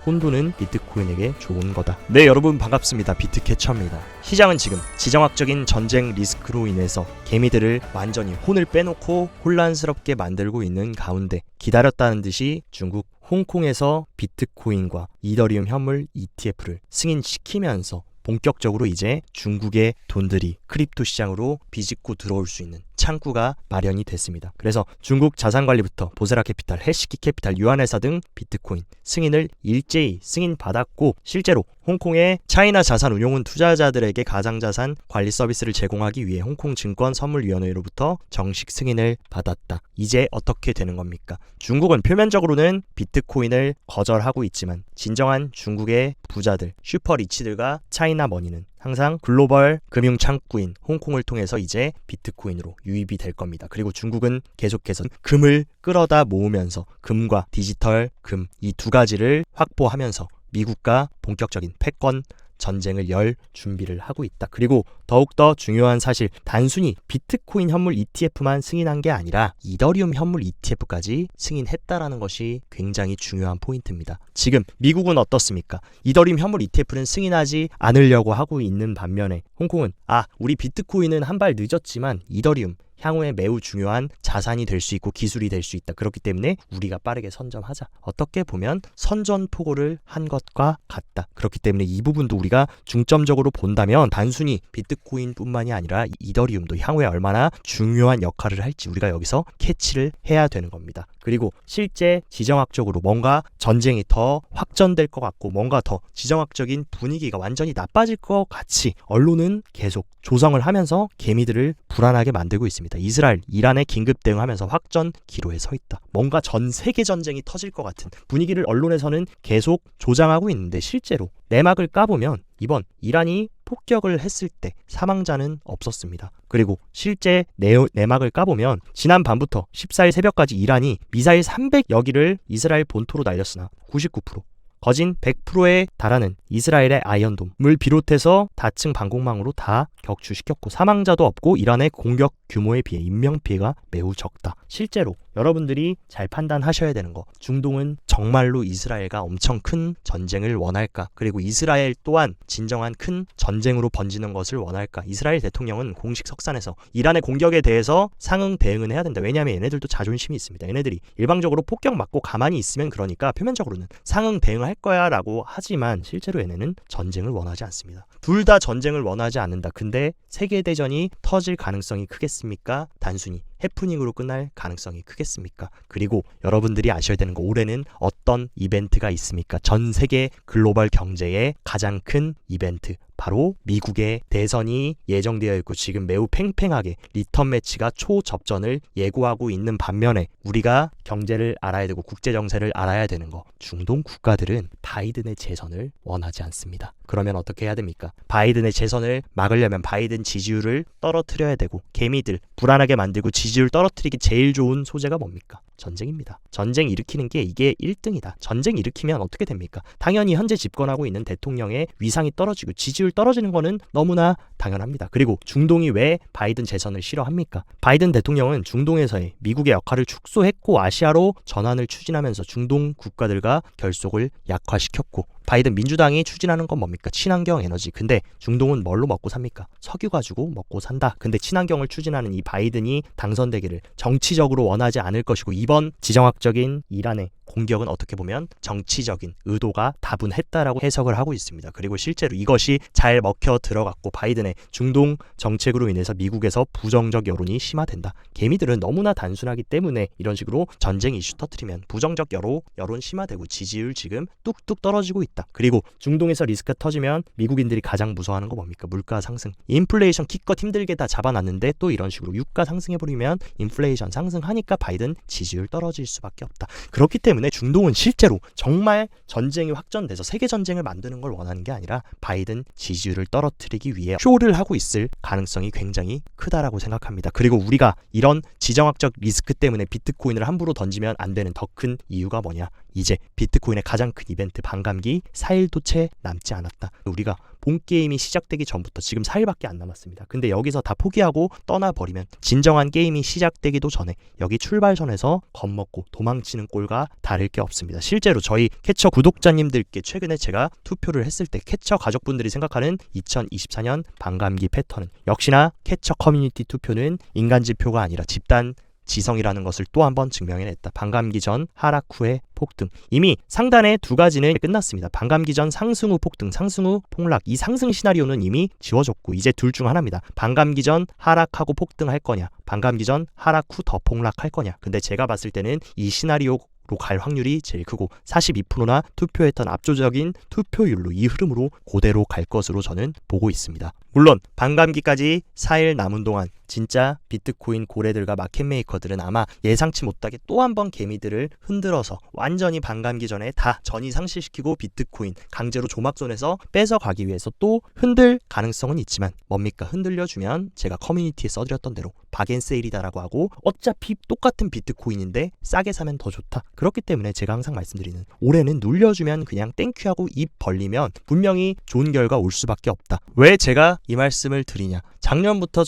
혼돈은 비트코인에게 좋은 거다. 네, 여러분 반갑습니다. 비트캐쳐입니다. 시장은 지금 지정학적인 전쟁 리스크로 인해서 개미들을 완전히 혼을 빼놓고 혼란스럽게 만들고 있는 가운데 기다렸다는 듯이 중국 홍콩에서 비트코인과 이더리움 현물 ETF를 승인시키면서 본격적으로 이제 중국의 돈들이 크립토 시장으로 비집고 들어올 수 있는 창구가 마련이 됐습니다. 그래서 중국 자산관리부터 보세라 캐피탈, 해시키 캐피탈, 유한회사 등 비트코인 승인을 일제히 승인받았고, 실제로 홍콩의 차이나 자산운용은 투자자들에게 가상자산 관리 서비스를 제공하기 위해 홍콩증권선물위원회로부터 정식 승인을 받았다. 이제 어떻게 되는 겁니까? 중국은 표면적으로는 비트코인을 거절하고 있지만 진정한 중국의 부자들, 슈퍼리치들과 차이나 머니는 항상 글로벌 금융 창구인 홍콩을 통해서 이제 비트코인으로 유입이 될 겁니다. 그리고 중국은 계속해서 금을 끌어다 모으면서 금과 디지털 금 이 두 가지를 확보하면서 미국과 본격적인 패권 전쟁을 열 준비를 하고 있다. 그리고 더욱더 중요한 사실, 단순히 비트코인 현물 ETF만 승인한 게 아니라 이더리움 현물 ETF까지 승인했다라는 것이 굉장히 중요한 포인트입니다. 지금 미국은 어떻습니까? 이더리움 현물 ETF는 승인하지 않으려고 하고 있는 반면에 홍콩은 우리 비트코인은 한 발 늦었지만 이더리움 향후에 매우 중요한 자산이 될 수 있고 기술이 될 수 있다. 그렇기 때문에 우리가 빠르게 선점하자. 어떻게 보면 선전포고를 한 것과 같다. 그렇기 때문에 이 부분도 우리가 중점적으로 본다면 단순히 비트코인뿐만이 아니라 이더리움도 향후에 얼마나 중요한 역할을 할지 우리가 여기서 캐치를 해야 되는 겁니다. 그리고 실제 지정학적으로 뭔가 전쟁이 더 확전될 것 같고 뭔가 더 지정학적인 분위기가 완전히 나빠질 것 같이 언론은 계속 조성을 하면서 개미들을 불안하게 만들고 있습니다. 이스라엘, 이란에 긴급 대응하면서 확전 기로에 서 있다. 뭔가 전 세계 전쟁이 터질 것 같은 분위기를 언론에서는 계속 조장하고 있는데, 실제로 내막을 까보면 이번 이란이 폭격을 했을 때 사망자는 없었습니다. 그리고 실제 내막을 까보면 지난 밤부터 14일 새벽까지 이란이 미사일 300여 기를 이스라엘 본토로 날렸으나 99%, 거진 100%에 달하는 이스라엘의 아이언돔을 비롯해서 다층 방공망으로 다 격추시켰고 사망자도 없고 이란의 공격 규모에 비해 인명피해가 매우 적다. 실제로 여러분들이 잘 판단하셔야 되는 거, 중동은 정말로 이스라엘과 엄청 큰 전쟁을 원할까? 그리고 이스라엘 또한 진정한 큰 전쟁으로 번지는 것을 원할까? 이스라엘 대통령은 공식 석산에서 이란의 공격에 대해서 상응 대응은 해야 된다. 왜냐하면 얘네들도 자존심이 있습니다. 얘네들이 일방적으로 폭격 맞고 가만히 있으면 그러니까 표면적으로는 상응 대응할 거야 라고 하지만 실제로 얘네는 전쟁을 원하지 않습니다. 둘 다 전쟁을 원하지 않는다. 근데 세계대전이 터질 가능성이 크겠습니까? 단순히 해프닝으로 끝날 가능성이 크겠습니까? 그리고 여러분들이 아셔야 되는 거, 올해는 어떤 이벤트가 있습니까? 전 세계 글로벌 경제의 가장 큰 이벤트, 바로 미국의 대선이 예정되어 있고 지금 매우 팽팽하게 리턴 매치가 초접전을 예고하고 있는 반면에 우리가 경제를 알아야 되고 국제 정세를 알아야 되는 거, 중동 국가들은 바이든의 재선을 원하지 않습니다. 그러면 어떻게 해야 됩니까? 바이든의 재선을 막으려면 바이든 지지율을 떨어뜨려야 되고, 개미들 불안하게 만들고 지지율 떨어뜨리기 제일 좋은 소재가 뭡니까? 전쟁입니다. 전쟁 일으키는 게 이게 1등이다. 전쟁 일으키면 어떻게 됩니까? 당연히 현재 집권하고 있는 대통령의 위상이 떨어지고 지지율 떨어지는 거는 너무나 당연합니다. 그리고 중동이 왜 바이든 재선을 싫어합니까? 바이든 대통령은 중동에서의 미국의 역할을 축소했고 아시아로 전환을 추진하면서 중동 국가들과 결속을 약화시켰고, 바이든 민주당이 추진하는 건 뭡니까? 친환경 에너지. 근데 중동은 뭘로 먹고 삽니까? 석유 가지고 먹고 산다. 근데 친환경을 추진하는 이 바이든이 당선되기를 정치적으로 원하지 않을 것이고, 이번 지정학적인 이란의 공격은 어떻게 보면 정치적인 의도가 다분했다라고 해석을 하고 있습니다. 그리고 실제로 이것이 잘 먹혀 들어갔고 바이든의 중동 정책으로 인해서 미국에서 부정적 여론이 심화된다. 개미들은 너무나 단순하기 때문에 이런 식으로 전쟁 이슈 터뜨리면 부정적 여론 심화되고 지지율 지금 뚝뚝 떨어지고 있다. 그리고 중동에서 리스크가 터지면 미국인들이 가장 무서워하는 거 뭡니까? 물가 상승. 인플레이션 기껏 힘들게 다 잡아놨는데 또 이런 식으로 유가 상승해버리면 인플레이션 상승하니까 바이든 지지율 떨어질 수밖에 없다. 그렇기 때문에 중동은 실제로 정말 전쟁이 확전돼서 세계 전쟁을 만드는 걸 원하는 게 아니라 바이든 지지율을 떨어뜨리기 위해 쇼를 하고 있을 가능성이 굉장히 크다라고 생각합니다. 그리고 우리가 이런 지정학적 리스크 때문에 비트코인을 함부로 던지면 안 되는 더 큰 이유가 뭐냐? 이제 비트코인의 가장 큰 이벤트 반감기 4일도 채 남지 않았다. 우리가 본 게임이 시작되기 전부터 지금 4일밖에 안 남았습니다. 근데 여기서 다 포기하고 떠나버리면 진정한 게임이 시작되기도 전에 여기 출발선에서 겁먹고 도망치는 꼴과 다를 게 없습니다. 실제로 저희 캐쳐 구독자님들께 최근에 제가 투표를 했을 때 캐쳐 가족분들이 생각하는 2024년 반감기 패턴은 역시나 캐쳐 커뮤니티 투표는 인간지표가 아니라 집단 지성이라는 것을 또 한 번 증명해냈다. 반감기 전 하락 후의 폭등. 이미 상단의 두 가지는 끝났습니다. 반감기 전 상승 후 폭등, 상승 후 폭락. 이 상승 시나리오는 이미 지워졌고 이제 둘 중 하나입니다. 반감기 전 하락하고 폭등할 거냐, 반감기 전 하락 후 더 폭락할 거냐. 근데 제가 봤을 때는 이 시나리오 로 갈 확률이 제일 크고 42%나 투표했던 압도적인 투표율로 이 흐름으로 그대로 갈 것으로 저는 보고 있습니다. 물론 반감기까지 4일 남은 동안 진짜 비트코인 고래들과 마켓메이커들은 아마 예상치 못하게 또 한 번 개미들을 흔들어서 완전히 반감기 전에 다 전이 상실시키고 비트코인 강제로 조막존에서 뺏어가기 위해서 또 흔들 가능성은 있지만 뭡니까? 흔들려주면 제가 커뮤니티에 써드렸던 대로 박앤세일이다라고 하고 어차피 똑같은 비트코인인데 싸게 사면 더 좋다. 그렇기 때문에 제가 항상 말씀드리는 올해는 눌려주면 그냥 땡큐하고 입 벌리면 분명히 좋은 결과 올 수밖에 없다. 왜 제가 이 말씀을 드리냐? 작년부터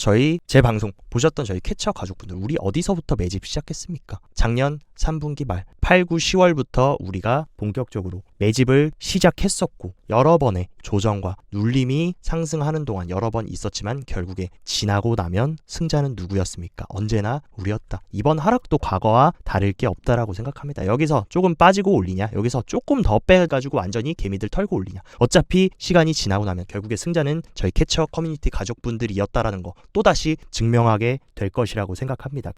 제 방송 보셨던 저희 캐쳐 가족분들 우리 어디서부터 매집 시작했습니까? 작년 3분기 말 8, 9, 10월부터 우리가 본격적으로 매집을 시작했었고 여러 번의 조정과 눌림이 상승하는 동안 여러 번 있었지만 결국에 지나고 나면 승자는 누구였습니까? 언제나 우리였다. 이번 하락도 과거와 다를 게 없다라고 생각합니다. 여기서 조금 빠지고 올리냐? 여기서 조금 더 빼가지고 완전히 개미들 털고 올리냐? 어차피 시간이 지나고 나면 결국에 승자는 저희 캐쳐 커뮤니티 가족분들이었다라는 거 또다시 증명하게 될 것이라고 생각합니다.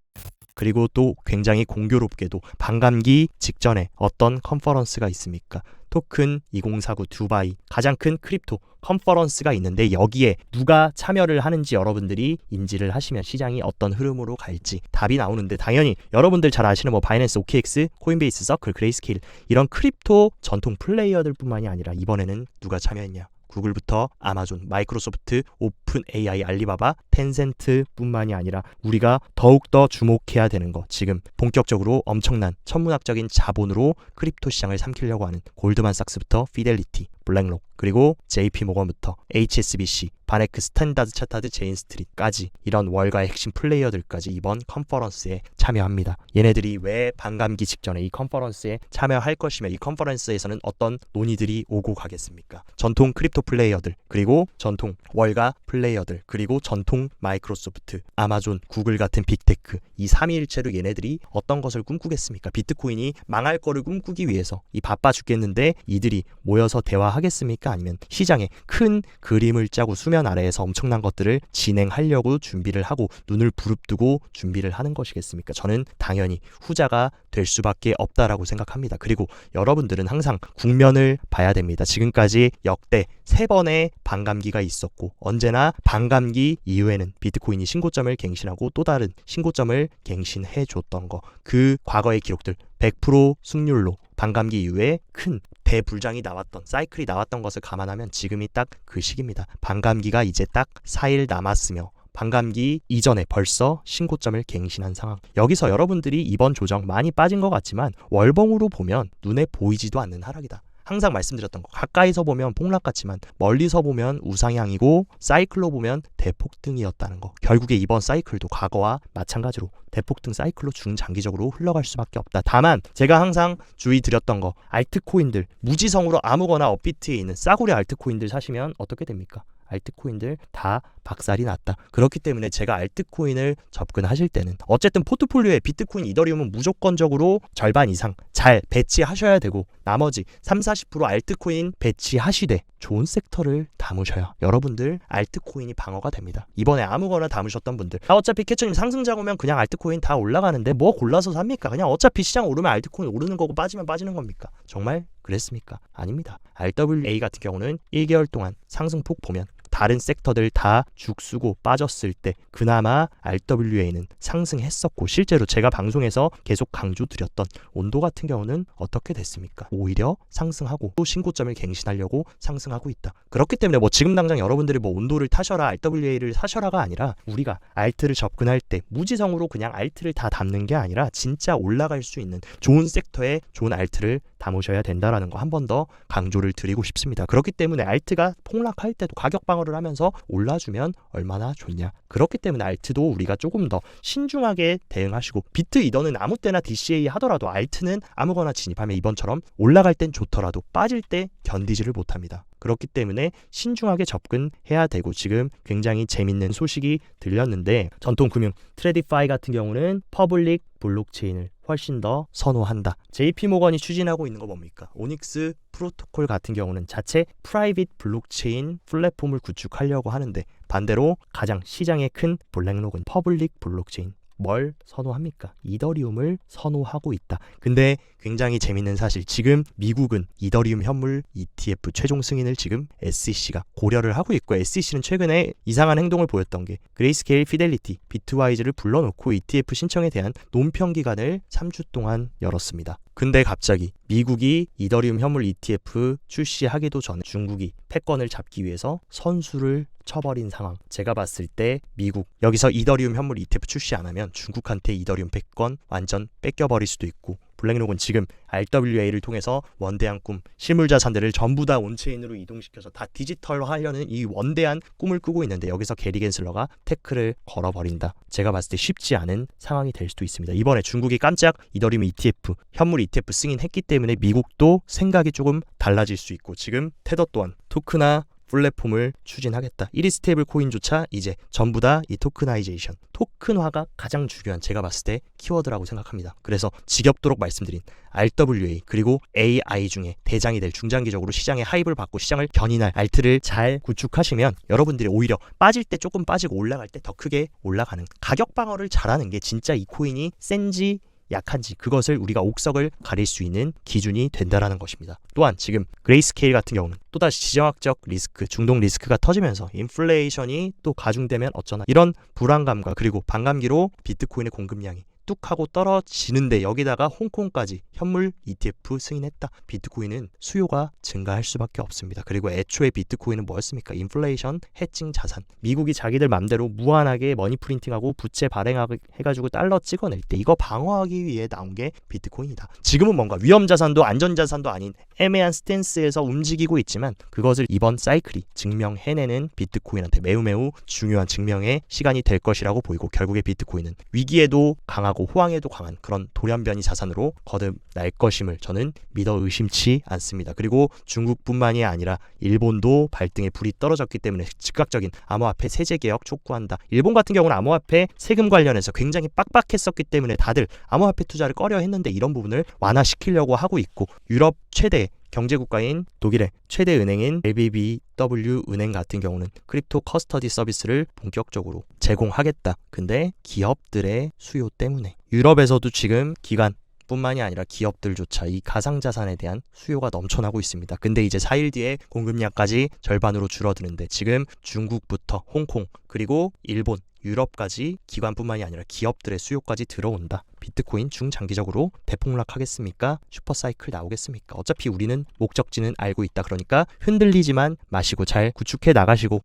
그리고 또 굉장히 공교롭게도 반감기 직전에 어떤 컨퍼런스가 있습니까? 토큰 2049 두바이 가장 큰 크립토 컨퍼런스가 있는데 여기에 누가 참여를 하는지 여러분들이 인지를 하시면 시장이 어떤 흐름으로 갈지 답이 나오는데 당연히 여러분들 잘 아시는 바이낸스, OKX, 코인베이스, 서클, 그레이스케일 이런 크립토 전통 플레이어들 뿐만이 아니라 이번에는 누가 참여했냐? 구글부터 아마존, 마이크로소프트, 오픈 AI, 알리바바, 텐센트 뿐만이 아니라 우리가 더욱더 주목해야 되는 거 지금 본격적으로 엄청난 천문학적인 자본으로 크립토 시장을 삼키려고 하는 골드만삭스부터 피델리티, 블랙록 그리고 JP모건부터 HSBC, 바네크, 스탠다드 차타드, 제인스트리트까지 이런 월가의 핵심 플레이어들까지 이번 컨퍼런스에 참여합니다. 얘네들이 왜 반감기 직전에 이 컨퍼런스에 참여할 것이며 이 컨퍼런스에서는 어떤 논의들이 오고 가겠습니까? 전통 크립토 플레이어들 그리고 전통 월가 플레이어들 그리고 전통 마이크로소프트, 아마존, 구글 같은 빅테크 이 삼위일체로 얘네들이 어떤 것을 꿈꾸겠습니까? 비트코인이 망할 거를 꿈꾸기 위해서 이 바빠 죽겠는데 이들이 모여서 대화하겠습니까? 아니면 시장에 큰 그림을 짜고 수면 아래에서 엄청난 것들을 진행하려고 준비를 하고 눈을 부릅뜨고 준비를 하는 것이겠습니까? 저는 당연히 후자가 될 수밖에 없다라고 생각합니다. 그리고 여러분들은 항상 국면을 봐야 됩니다. 지금까지 역대 3번의 반감기가 있었고 언제나 반감기 이후에는 비트코인이 신고점을 갱신하고 또 다른 신고점을 갱신해 줬던 거 그 과거의 기록들 100% 승률로 반감기 이후에 큰 대불장이 나왔던 사이클이 나왔던 것을 감안하면 지금이 딱 그 시기입니다. 반감기가 이제 딱 4일 남았으며 반감기 이전에 벌써 신고점을 갱신한 상황. 여기서 여러분들이 이번 조정 많이 빠진 것 같지만 월봉으로 보면 눈에 보이지도 않는 하락이다. 항상 말씀드렸던 거 가까이서 보면 폭락 같지만 멀리서 보면 우상향이고 사이클로 보면 대폭등이었다는 거. 결국에 이번 사이클도 과거와 마찬가지로 대폭등 사이클로 중장기적으로 흘러갈 수밖에 없다. 다만 제가 항상 주의 드렸던 거 알트코인들 무지성으로 아무거나 업비트에 있는 싸구려 알트코인들 사시면 어떻게 됩니까? 알트코인들 다 박살이 났다. 그렇기 때문에 제가 알트코인을 접근하실 때는 어쨌든 포트폴리오에 비트코인, 이더리움은 무조건적으로 절반 이상 잘 배치하셔야 되고 나머지 30-40% 알트코인 배치하시되 좋은 섹터를 담으셔야 여러분들 알트코인이 방어가 됩니다. 이번에 아무거나 담으셨던 분들 어차피 캐쳐님 상승자고면 그냥 알트코인 다 올라가는데 뭐 골라서 삽니까? 그냥 어차피 시장 오르면 알트코인 오르는 거고 빠지면 빠지는 겁니까? 정말 그랬습니까? 아닙니다. RWA 같은 경우는 1개월 동안 상승폭 보면 다 다른 섹터들 다 죽쓰고 빠졌을 때 그나마 RWA는 상승했었고, 실제로 제가 방송에서 계속 강조드렸던 온도 같은 경우는 어떻게 됐습니까? 오히려 상승하고 또 신고점을 갱신하려고 상승하고 있다. 그렇기 때문에 뭐 지금 당장 여러분들이 뭐 온도를 타셔라, RWA를 사셔라가 아니라, 우리가 알트를 접근할 때 무지성으로 그냥 알트를 다 담는 게 아니라 진짜 올라갈 수 있는 좋은 섹터에 좋은 알트를 담으셔야 된다라는 거 한 번 더 강조를 드리고 싶습니다. 그렇기 때문에 알트가 폭락할 때도 가격 방어를 하면서 올라주면 얼마나 좋냐. 그렇기 때문에 알트도 우리가 조금 더 신중하게 대응하시고, 비트 이더는 아무 때나 DCA 하더라도 알트는 아무거나 진입하면 이번처럼 올라갈 땐 좋더라도 빠질 때 견디지를 못합니다. 그렇기 때문에 신중하게 접근해야 되고, 지금 굉장히 재밌는 소식이 들렸는데, 전통금융 트레디파이 같은 경우는 퍼블릭 블록체인을 훨씬 더 선호한다. JP모건이 추진하고 있는 거 뭡니까? 오닉스 프로토콜 같은 경우는 자체 프라이빗 블록체인 플랫폼을 구축하려고 하는데, 반대로 가장 시장에 큰 블랙록은 퍼블릭 블록체인. 뭘 선호합니까? 이더리움을 선호하고 있다. 근데 굉장히 재밌는 사실, 지금 미국은 이더리움 현물 ETF 최종 승인을 지금 SEC가 고려를 하고 있고, SEC는 최근에 이상한 행동을 보였던 게 그레이스케일, 피델리티, 비트와이즈를 불러놓고 ETF 신청에 대한 논평 기간을 3주 동안 열었습니다. 근데 갑자기 미국이 이더리움 현물 ETF 출시하기도 전에 중국이 패권을 잡기 위해서 선수를 쳐버린 상황. 제가 봤을 때 미국 여기서 이더리움 현물 ETF 출시 안 하면 중국한테 이더리움 패권 완전 뺏겨버릴 수도 있고, 블랙록은 지금 RWA를 통해서 원대한 꿈, 실물 자산들을 전부 다 온체인으로 이동시켜서 다 디지털화하려는 이 원대한 꿈을 꾸고 있는데, 여기서 게리 겐슬러가 태클을 걸어버린다. 제가 봤을 때 쉽지 않은 상황이 될 수도 있습니다. 이번에 중국이 깜짝 이더리움 ETF, 현물 ETF 승인했기 때문에 미국도 생각이 조금 달라질 수 있고, 지금 테더 또한 토크나 플랫폼을 추진하겠다. 1위 스테이블 코인조차 이제 전부 다 이 토크나이제이션, 토큰화가 가장 중요한, 제가 봤을 때 키워드라고 생각합니다. 그래서 지겹도록 말씀드린 RWA 그리고 AI 중에 대장이 될, 중장기적으로 시장의 하입을 받고 시장을 견인할 알트를 잘 구축하시면 여러분들이 오히려 빠질 때 조금 빠지고 올라갈 때 더 크게 올라가는, 가격 방어를 잘하는 게 진짜 이 코인이 센지 약한지, 그것을 우리가 옥석을 가릴 수 있는 기준이 된다라는 것입니다. 또한 지금 그레이스케일 같은 경우는 또다시 지정학적 리스크, 중동 리스크가 터지면서 인플레이션이 또 가중되면 어쩌나, 이런 불안감과 그리고 반감기로 비트코인의 공급량이 뚝 하고 떨어지는데, 여기다가 홍콩까지 현물 ETF 승인했다. 비트코인은 수요가 증가할 수밖에 없습니다. 그리고 애초에 비트코인은 뭐였습니까? 인플레이션 해칭 자산. 미국이 자기들 맘대로 무한하게 머니 프린팅하고 부채 발행해가지고 달러 찍어낼 때 이거 방어하기 위해 나온 게 비트코인이다. 지금은 뭔가 위험 자산도 안전 자산도 아닌 애매한 스탠스에서 움직이고 있지만, 그것을 이번 사이클이 증명해내는 비트코인한테 매우 중요한 증명의 시간이 될 것이라고 보이고, 결국에 비트코인은 위기에도 강하고 호황에도 강한 그런 돌연변이 자산으로 거듭날 것임을 저는 믿어 의심치 않습니다. 그리고 중국뿐만이 아니라 일본도 발등에 불이 떨어졌기 때문에 즉각적인 암호화폐 세제 개혁 촉구한다. 일본 같은 경우는 암호화폐 세금 관련해서 굉장히 빡빡했었기 때문에 다들 암호화폐 투자를 꺼려 했는데, 이런 부분을 완화시키려고 하고 있고, 유럽 최대 경제국가인 독일의 최대 은행인 LBBW 은행 같은 경우는 크립토 커스터디 서비스를 본격적으로 제공하겠다. 근데 기업들의 수요 때문에 유럽에서도 지금 기관 뿐만이 아니라 기업들조차 이 가상자산에 대한 수요가 넘쳐나고 있습니다. 근데 이제 4일 뒤에 공급량까지 절반으로 줄어드는데, 지금 중국부터 홍콩 그리고 일본, 유럽까지 기관뿐만이 아니라 기업들의 수요까지 들어온다. 비트코인 중장기적으로 대폭락하겠습니까? 슈퍼사이클 나오겠습니까? 어차피 우리는 목적지는 알고 있다. 그러니까 흔들리지만 마시고 잘 구축해 나가시고,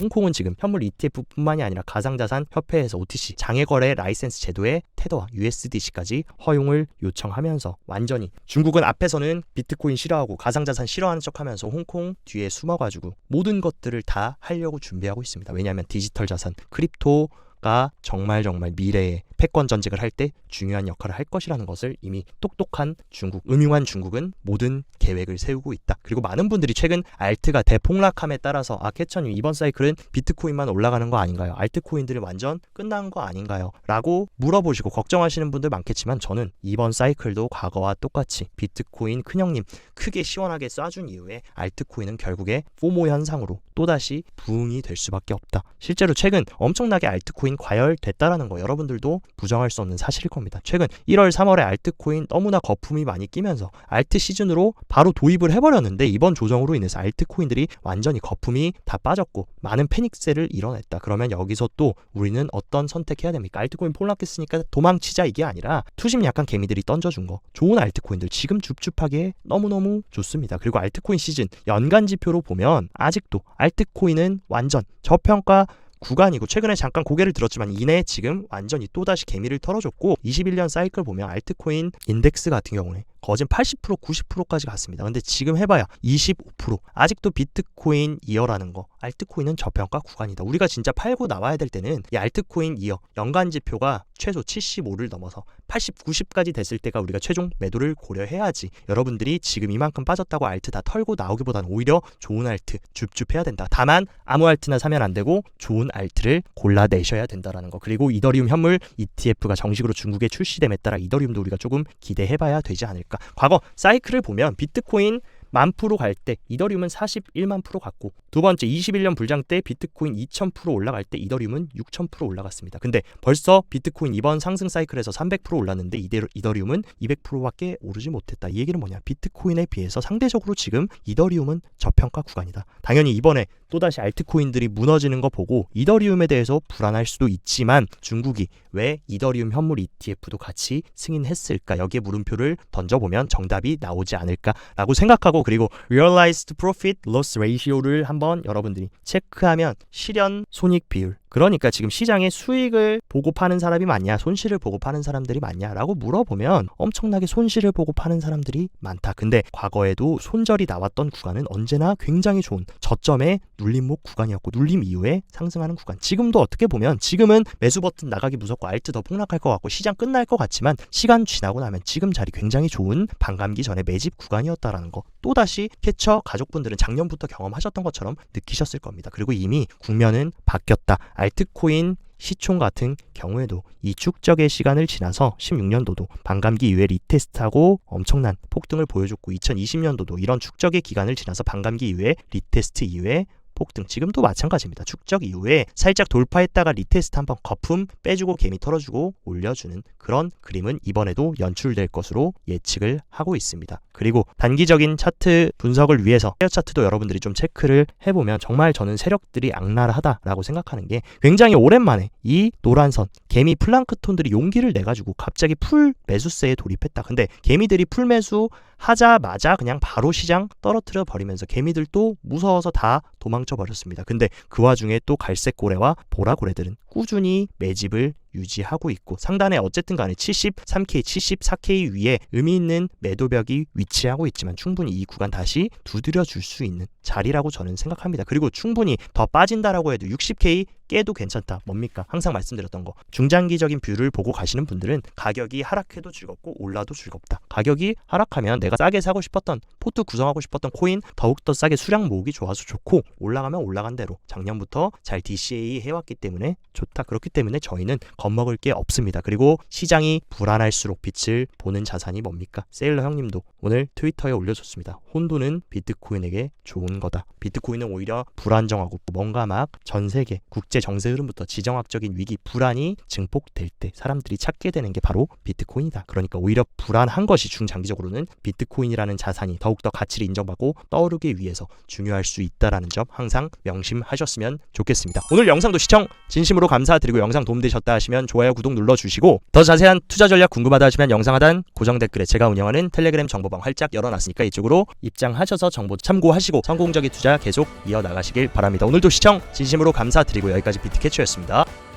홍콩은 지금 현물 ETF뿐만이 아니라 가상자산 협회에서 OTC 장외거래 라이센스 제도에 테더와 USDC까지 허용을 요청하면서, 완전히 중국은 앞에서는 비트코인 싫어하고 가상자산 싫어하는 척하면서 홍콩 뒤에 숨어가지고 모든 것들을 다 하려고 준비하고 있습니다. 왜냐하면 디지털 자산, 크립토가 정말 미래에 패권 전직을 할 때 중요한 역할을 할 것이라는 것을 이미 똑똑한 중국, 음흉한 중국은 모든 계획을 세우고 있다. 그리고 많은 분들이 최근 알트가 대폭락함에 따라서 캐천님 이번 사이클은 비트코인만 올라가는 거 아닌가요? 알트코인들이 완전 끝난 거 아닌가요? 라고 물어보시고 걱정하시는 분들 많겠지만, 저는 이번 사이클도 과거와 똑같이 비트코인 큰형님 크게 시원하게 쏴준 이후에 알트코인은 결국에 포모 현상으로 또다시 부흥이 될 수밖에 없다. 실제로 최근 엄청나게 알트코인 과열됐다라는 거 여러분들도 부정할 수 없는 사실일 겁니다. 최근 1월 3월에 알트코인 너무나 거품이 많이 끼면서 알트 시즌으로 바로 도입을 해버렸는데 이번 조정으로 인해서 알트코인들이 완전히 거품이 다 빠졌고 많은 패닉세를 이뤄냈다. 그러면 여기서 또 우리는 어떤 선택해야 됩니까? 알트코인 폭락했으니까 도망치자 이게 아니라 투심 약한 개미들이 던져준 거 좋은 알트코인들 지금 줍줍하게 너무너무 좋습니다. 그리고 알트코인 시즌 연간 지표로 보면 아직도 알트코인은 완전 저평가 구간이고 최근에 잠깐 고개를 들었지만 이내 지금 완전히 또다시 개미를 털어줬고 21년 사이클 보면 알트코인 인덱스 같은 경우에 거진 80% 90%까지 갔습니다. 근데 지금 해봐야 25% 아직도 비트코인 이어라는 거 알트코인은 저평가 구간이다. 우리가 진짜 팔고 나와야 될 때는 이 알트코인 이어 연간 지표가 최소 75를 넘어서 80, 90까지 됐을 때가 우리가 최종 매도를 고려해야지 여러분들이 지금 이만큼 빠졌다고 알트 다 털고 나오기보다는 오히려 좋은 알트 줍줍해야 된다. 다만 아무 알트나 사면 안 되고 좋은 알트를 골라내셔야 된다라는 거. 그리고 이더리움 현물 ETF가 정식으로 중국에 출시됨에 따라 이더리움도 우리가 조금 기대해봐야 되지 않을까. 과거 사이클을 보면 비트코인 10,000% 갈 때 이더리움은 41만 프로 갔고 두 번째 21년 불장 때 비트코인 2000% 올라갈 때 이더리움은 6000% 올라갔습니다. 근데 벌써 비트코인 이번 상승 사이클에서 300% 올랐는데 이더리움은 200%밖에 오르지 못했다. 이 얘기는 뭐냐? 비트코인에 비해서 상대적으로 지금 이더리움은 저평가 구간이다. 당연히 이번에 또다시 알트코인들이 무너지는 거 보고 이더리움에 대해서 불안할 수도 있지만 중국이 왜 이더리움 현물 ETF도 같이 승인했을까? 여기에 물음표를 던져보면 정답이 나오지 않을까라고 생각하고 그리고 Realized Profit Loss Ratio를 한번 여러분들이 체크하면 실현 손익 비율 그러니까 지금 시장에 수익을 보고 파는 사람이 많냐 손실을 보고 파는 사람들이 많냐라고 물어보면 엄청나게 손실을 보고 파는 사람들이 많다. 근데 과거에도 손절이 나왔던 구간은 언제나 굉장히 좋은 저점의 눌림목 구간이었고 눌림 이후에 상승하는 구간. 지금도 어떻게 보면 지금은 매수 버튼 나가기 무섭고 알트 더 폭락할 것 같고 시장 끝날 것 같지만 시간 지나고 나면 지금 자리 굉장히 좋은 반감기 전에 매집 구간이었다라는 거. 또다시 캐쳐 가족분들은 작년부터 경험하셨던 것처럼 느끼셨을 겁니다. 그리고 이미 국면은 바뀌었다. 알트코인 시총 같은 경우에도 이 축적의 시간을 지나서 16년도도 반감기 이후에 리테스트하고 엄청난 폭등을 보여줬고 2020년도도 이런 축적의 기간을 지나서 반감기 이후에 리테스트 이후에 폭등 지금도 마찬가지입니다. 축적 이후에 살짝 돌파했다가 리테스트 한번 거품 빼주고 개미 털어주고 올려주는 그런 그림은 이번에도 연출될 것으로 예측을 하고 있습니다. 그리고 단기적인 차트 분석을 위해서 헤어 차트도 여러분들이 좀 체크를 해보면 정말 저는 세력들이 악랄하다라고 생각하는 게 굉장히 오랜만에 이 노란선 개미 플랑크톤들이 용기를 내가지고 갑자기 풀 매수세에 돌입했다. 근데 개미들이 풀 매수 하자마자 그냥 바로 시장 떨어뜨려 버리면서 개미들도 무서워서 다 도망쳐 버렸습니다. 근데 그 와중에 또 갈색 고래와 보라 고래들은 꾸준히 매집을 유지하고 있고 상단에 어쨌든 간에 73K, 74K 위에 의미 있는 매도벽이 위치하고 있지만 충분히 이 구간 다시 두드려 줄 수 있는 자리라고 저는 생각합니다. 그리고 충분히 더 빠진다라고 해도 60K 깨도 괜찮다. 뭡니까? 항상 말씀드렸던 거. 중장기적인 뷰를 보고 가시는 분들은 가격이 하락해도 즐겁고 올라도 즐겁다. 가격이 하락하면 내가 싸게 사고 싶었던 포트 구성하고 싶었던 코인 더욱더 싸게 수량 모으기 좋아서 좋고 올라가면 올라간 대로 작년부터 잘 DCA 해왔기 때문에 좋다. 그렇기 때문에 저희는 겁먹을 게 없습니다. 그리고 시장이 불안할수록 빛을 보는 자산이 뭡니까? 세일러 형님도 오늘 트위터에 올려줬습니다. 혼돈은 비트코인에게 좋은 거다. 비트코인은 오히려 불안정하고 뭔가 막 전 세계 국제 정세 흐름부터 지정학적인 위기 불안이 증폭될 때 사람들이 찾게 되는 게 바로 비트코인이다. 그러니까 오히려 불안한 것이 중장기적으로는 비트코인이라는 자산이 더욱더 가치를 인정받고 떠오르기 위해서 중요할 수 있다라는 점 항상 명심하셨으면 좋겠습니다. 오늘 영상도 시청 진심으로 감사드리고 영상 도움되셨다 하시면 좋아요, 구독 눌러주시고 더 자세한 투자 전략 궁금하다 하시면 영상 하단 고정 댓글에 제가 운영하는 텔레그램 정보방 활짝 열어놨으니까 이쪽으로 입장하셔서 정보 참고하시고 성공적인 투자 계속 이어나가시길 바랍니다. 오늘도 시청 진심으로 감사드리고 여기까지 비트캐쳐였습니다.